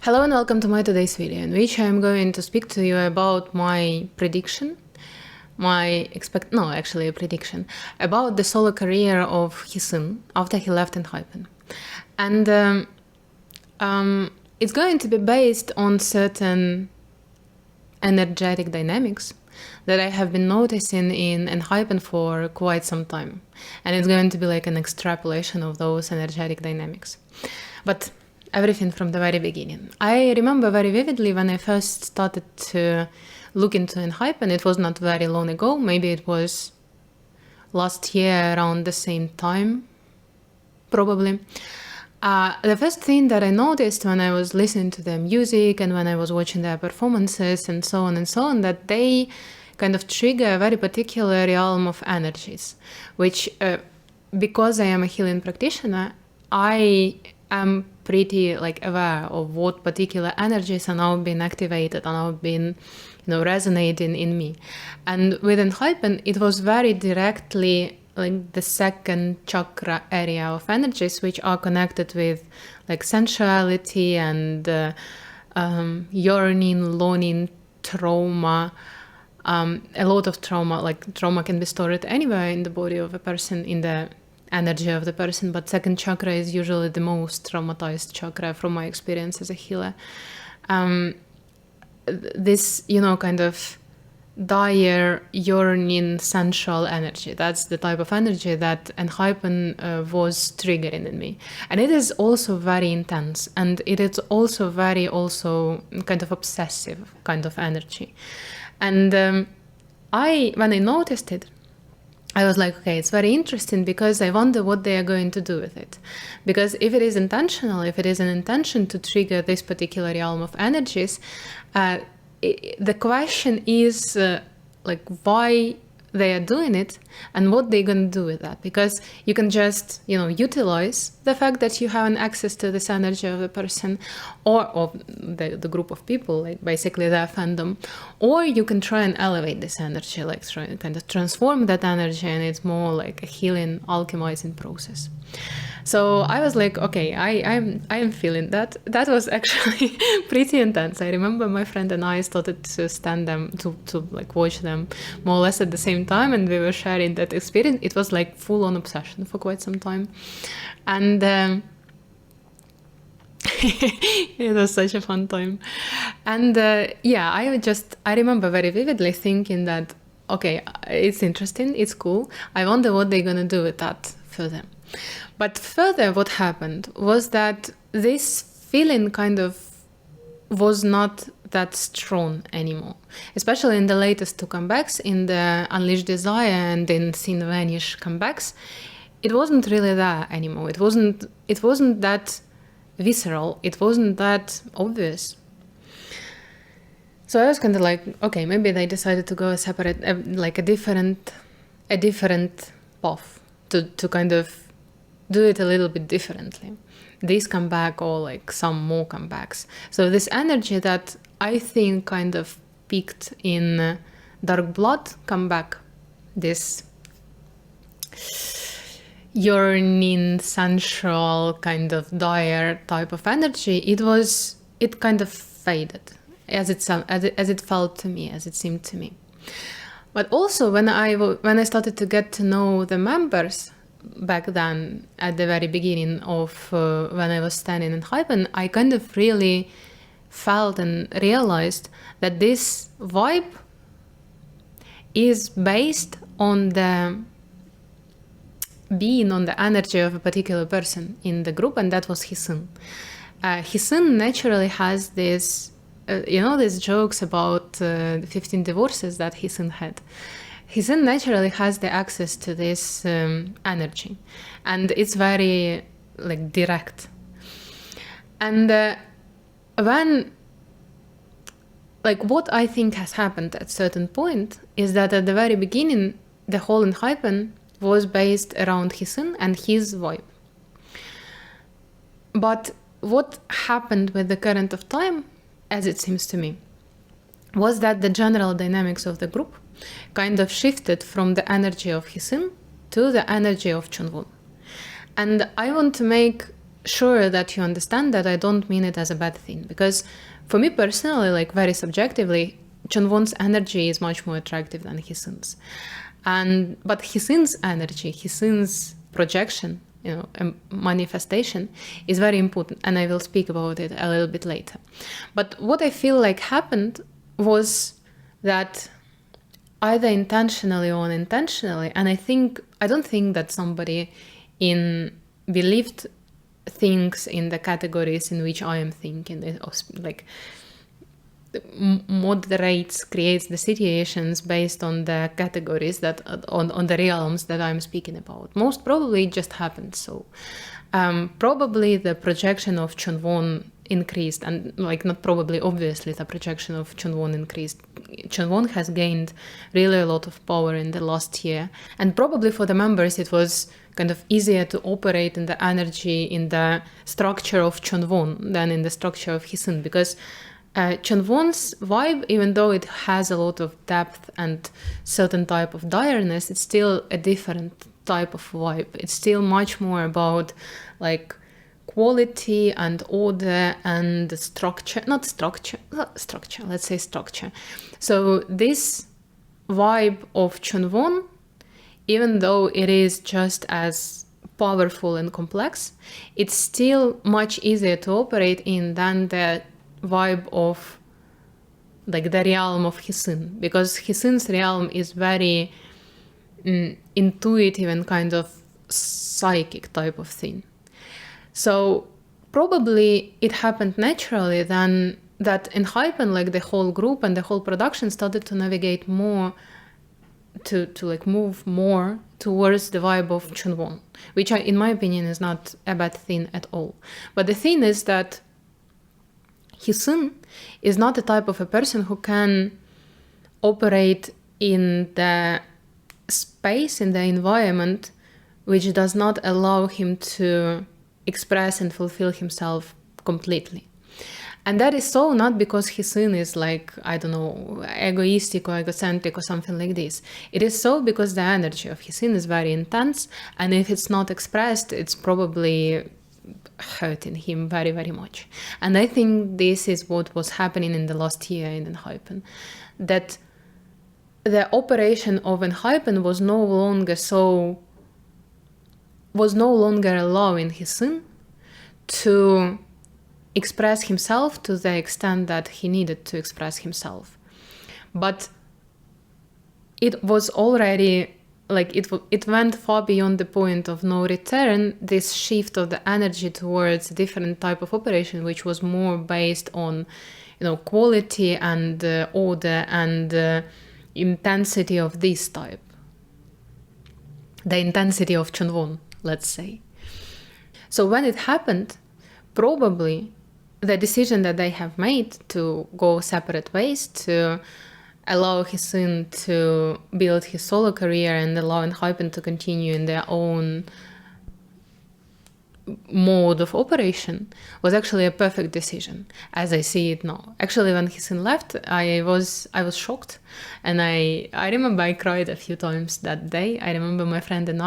Hello and welcome to my today's video, in which I'm going to speak to you about my prediction, a prediction about the solo career of Heeseung after he left Enhypen. And it's going to be based on certain energetic dynamics that I have been noticing in Enhypen for quite some time. And it's going to be like an extrapolation of those energetic dynamics. But everything from the very beginning. I remember very vividly when I first started to look into Enhypen. It was not very long ago. Maybe it was last year around the same time, probably. The first thing that I noticed when I was listening to their music and when I was watching their performances and so on, that they kind of trigger a very particular realm of energies, which, because I am a healing practitioner, I am pretty aware of what particular energies are now being activated and now being resonating in me. And with Enhypen, it was very directly the second chakra area of energies, which are connected with sensuality and yearning, longing, trauma. A lot of trauma, trauma can be stored anywhere in the body of a person, in the energy of the person, but second chakra is usually the most traumatized chakra from my experience as a healer. This, kind of dire, yearning, sensual energy, that's the type of energy that Enhypen was triggering in me. And it is also very intense, and it is also very kind of obsessive kind of energy. And when I noticed it, I was like, okay, it's very interesting because I wonder what they are going to do with it. Because if it is intentional, if it is an intention to trigger this particular realm of energies, the question is why they are doing it and what they're going to do with that. Because you can just, utilize the fact that you have an access to this energy of the person or of the group of people, basically their fandom, or you can try and elevate this energy, try and kind of transform that energy, and it's more like a healing, alchemizing process. So I was like, okay, I am feeling that. That was actually pretty intense. I remember my friend and I started to stand them, to watch them more or less at the same time, and we were sharing that experience. It was like full-on obsession for quite some time. And it was such a fun time. And I remember very vividly thinking that, okay, it's interesting, it's cool. I wonder what they're going to do with that further. But further, what happened was that this feeling kind of was not that strong anymore, especially in the latest two comebacks, in the Unleash Desire and in Sin Vanish comebacks. It wasn't really there anymore. It wasn't that visceral. It wasn't that obvious. So I was kind of like, okay, maybe they decided to go a separate, a different path to kind of do it a little bit differently. This comeback or some more comebacks. So this energy that I think kind of peaked in Dark Blood comeback, this yearning, sensual, kind of dire type of energy, it kind of faded as it felt to me, as it seemed to me. But also when I started to get to know the members back then, at the very beginning of when I was standing in Enhypen, I kind of really felt and realized that this vibe is based on the being on the energy of a particular person in the group, and that was Heeseung. Heeseung naturally has this, these jokes about 15 divorces that Heeseung had. Heeseung naturally has the access to this energy, and it's very direct. And when what I think has happened at a certain point is that at the very beginning, the whole Enhypen was based around Heeseung and his vibe. But what happened with the current of time, as it seems to me, was that the general dynamics of the group kind of shifted from the energy of Heeseung to the energy of Chunwoo. And I want to make sure that you understand that I don't mean it as a bad thing. Because for me personally, like very subjectively, Chunwon's energy is much more attractive than Heeseung's. But Heeseung's energy, Heeseung's projection, manifestation is very important, and I will speak about it a little bit later. But what I feel like happened was that either intentionally or unintentionally, and I don't think that somebody believed things in the categories in which I am thinking, like moderates, creates the situations based on the categories that on the realms that I'm speaking about. Most probably it just happened so. Probably the projection of Chunwon increased, and like not probably, obviously the projection of Chunwon increased. Chunwon has gained really a lot of power in the last year, and probably for the members it was kind of easier to operate in the energy, in the structure of Chunwon than in the structure of Heeseung, because Chunwon's vibe, even though it has a lot of depth and certain type of direness, it's still a different type of vibe. It's still much more about like quality and order and structure. Let's say structure. So this vibe of Chunwon, even though it is just as powerful and complex, it's still much easier to operate in than the vibe of like the realm of Heeseung, because Heeseung's realm is very intuitive and kind of psychic type of thing. So probably it happened naturally then that Enhypen, like the whole group and the whole production, started to navigate more to like move more towards the vibe of Chunwon, which in my opinion is not a bad thing at all. But the thing is that Heeseung is not the type of a person who can operate in the space, in the environment, which does not allow him to express and fulfill himself completely. And that is so not because Heeseung is like, I don't know, egoistic or egocentric or something like this. It is so because the energy of Heeseung is very intense, and if it's not expressed, it's probably hurting him very, very much. And I think this is what was happening in the last year in Enhypen, that the operation of Enhypen was no longer allowing Heeseung to express himself to the extent that he needed to express himself. But it was already like it went far beyond the point of no return, this shift of the energy towards a different type of operation, which was more based on, quality and order and intensity of this type. The intensity of Chunwon, let's say. So when it happened, probably the decision that they have made to go separate ways, to allow Heeseung to build his solo career and allow Enhypen to continue in their own mode of operation, was actually a perfect decision, as I see it now. Actually, when Heeseung left, I was shocked, and I remember I cried a few times that day. I remember my friend and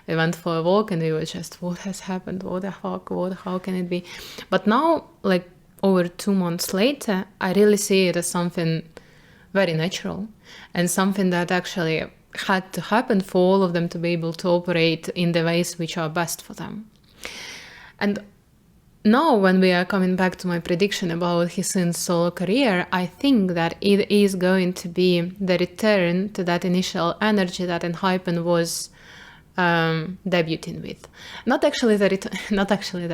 we went for a walk, and we were just, what has happened? What the fuck? How can it be? But now, like over 2 months later, I really see it as something very natural and something that actually had to happen for all of them to be able to operate in the ways which are best for them. And now when we are coming back to my prediction about Heeseung's solo career, I think that it is going to be the return to that initial energy that Enhypen was debuting with. Not actually the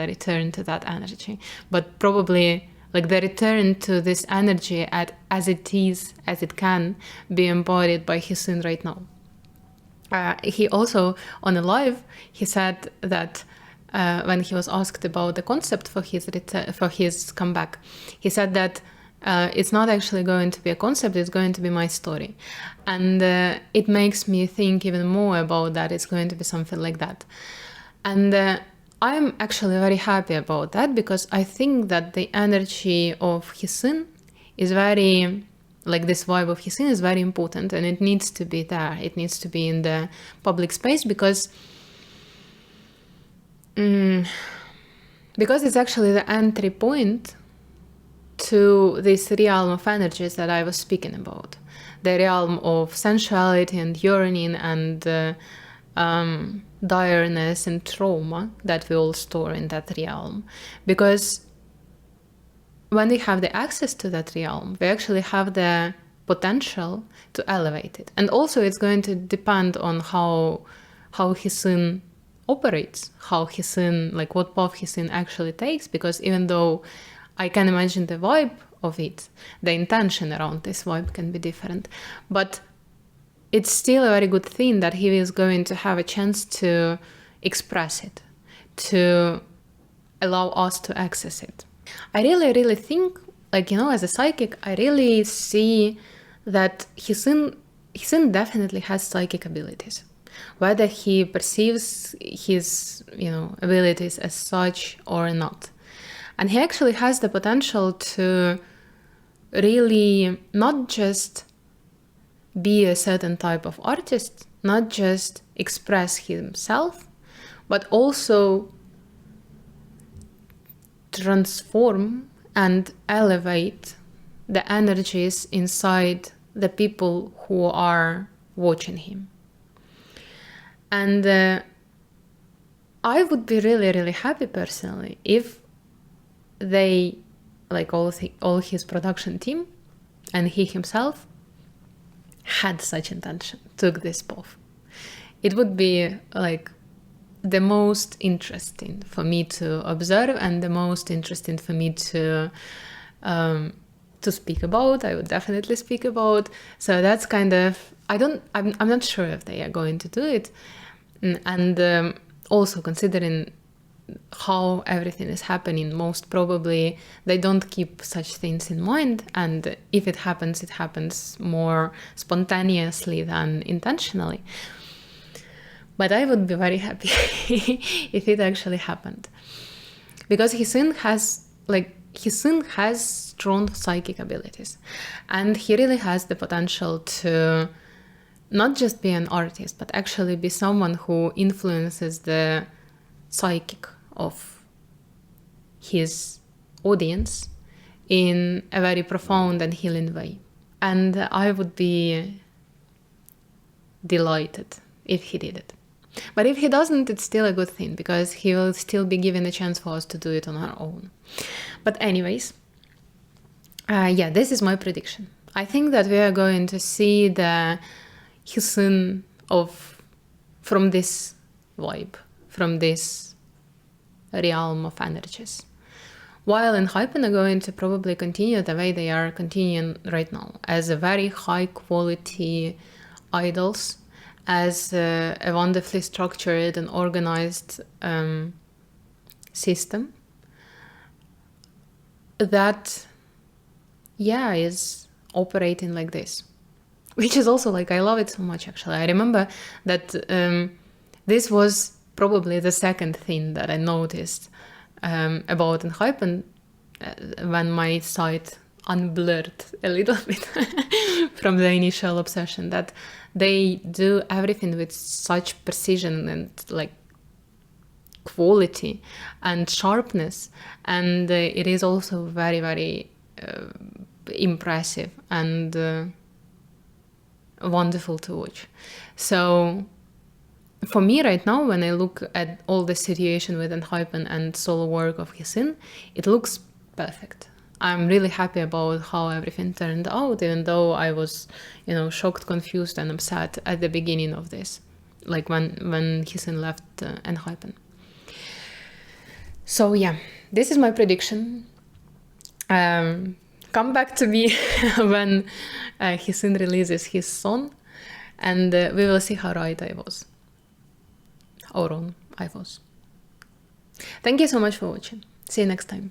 return to that energy, but probably like the return to this energy as it can be embodied by Heeseung right now. He also, on a live, he said that when he was asked about the concept for his comeback, he said that it's not actually going to be a concept, it's going to be my story. And it makes me think even more about that. It's going to be something like that. And I'm actually very happy about that, because I think that the energy of Heeseung is very, like this vibe of Heeseung is very important, and it needs to be there. It needs to be in the public space, because Because it's actually the entry point to this realm of energies that I was speaking about. The realm of sensuality and yearning and direness and trauma that we all store in that realm. Because when we have the access to that realm, we actually have the potential to elevate it. And also it's going to depend on how Heeseung operates, how Heeseung, like what path Heeseung actually takes, because even though I can imagine the vibe of it, the intention around this vibe can be different, but it's still a very good thing that he is going to have a chance to express it, to allow us to access it. I really think, like, as a psychic, I really see that Heeseung definitely has psychic abilities. Whether he perceives his, abilities as such or not. And he actually has the potential to really not just be a certain type of artist, not just express himself, but also transform and elevate the energies inside the people who are watching him. And I would be really happy personally if they, like all his production team and he himself, had such intention, took this path. It would be like the most interesting for me to observe and the most interesting for me to speak about. I would definitely speak about. So that's kind of, I'm not sure if they are going to do it. And also considering how everything is happening, most probably they don't keep such things in mind, and if it happens more spontaneously than intentionally. But I would be very happy if it actually happened, because Heeseung has strong psychic abilities, and he really has the potential to not just be an artist, but actually be someone who influences the psychic of his audience in a very profound and healing way. And I would be delighted if he did it. But if he doesn't, it's still a good thing, because he will still be given a chance for us to do it on our own. But anyways, this is my prediction. I think that we are going to see the Heeseung from this vibe, from this realm of energies. While Enhypen are going to probably continue the way they are continuing right now, as a very high quality idols, as a wonderfully structured and organized system that, is operating like this. Which is also, like, I love it so much, actually. I remember that this was probably the second thing that I noticed about Enhypen when my sight unblurred a little bit from the initial obsession, that they do everything with such precision and like quality and sharpness, and it is also very impressive and wonderful to watch. So for me right now, when I look at all the situation with Enhypen and solo work of Heeseung, it looks perfect. I'm really happy about how everything turned out, even though I was, shocked, confused, and upset at the beginning of this, like when Heeseung left Enhypen. So this is my prediction. Come back to me when Heeseung releases his song, and we will see how right I was. Or wrong I was. Thank you so much for watching. See you next time.